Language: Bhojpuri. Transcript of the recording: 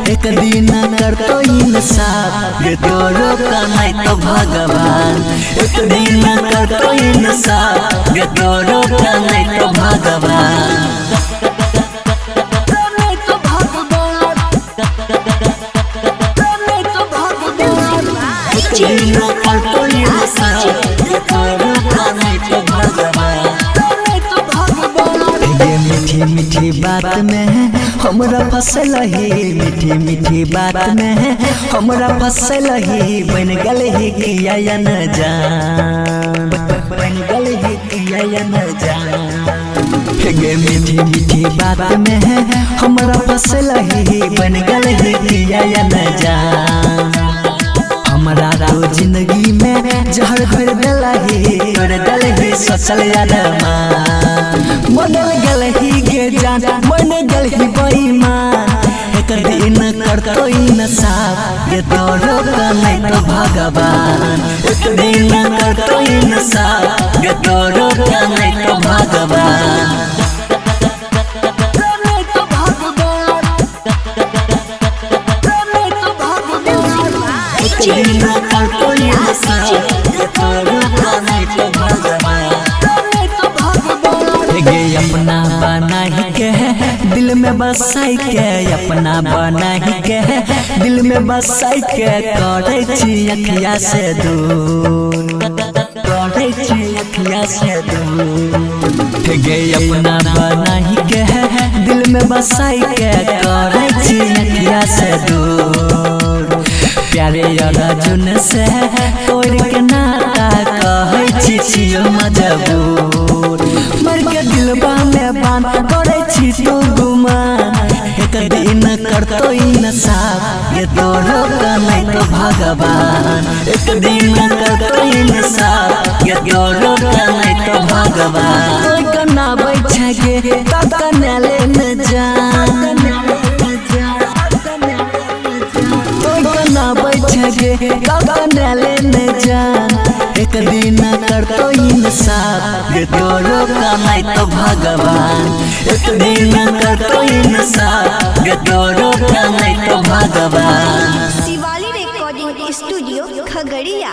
एक दिन करतो इंसाफ ये तोरो का नहीं तो भगवान। एक दिन करतो इंसाफ ये तोरो का नहीं तो भगवान। एक दिन करतो इंसाफ ये तोरो का नहीं तो भगवान। मीठी मीठी बात में हमरा फसल ही, मीठी मीठी बात में हमरा फसल ही। बन गल ही किया या न जान, बन गल ही किया या न जान। गे मीठी मीठी बात में हमरा फसल ही। बन गल ही किया या न जान। हमरा तो जिंदगी में जहर भर दिला ही, कर दल ही सोचल यादमा। बदल गल ही गे जान, बन गल ही बेईमान। एक दिन करतो इंसाफ ये तोरो का नहीं तो भगवान। एक दिन करतो इंसाफ ये तोरो का नहीं तो भगवान। दिन करतो इंसाफ ये तोरो का नहीं तो भगवान। गे अपना बना ही के दिल में बसाई के, अपना बना ही के दिल में बसाई के। करे छी अखिया से दूर, करे छी अखिया से दूर। गे अपना बना ही के दिल में बसाई के। करे छी अखिया से दूर। प्यारे अर्जुन से तोड़ के नाता कहै छी छियो मजबूर। मर के दिलबा में बांध करे छी तू गुमान। एक दिन करतो इंसाफ ये तोरो का नहीं तो भगवान। एक दिन करतो इंसाफ ये तोरो का नहीं तो भगवान। कोई कना बैठे गे काका नेले न जान, काका नेले न जान। एक दिन करतो इंसाफ ये तोरो का नहीं तो भगवान। एक दिन करतो इंसाफ ये तोरो का नहीं तो भगवान। Shivali recording studio Khagaria.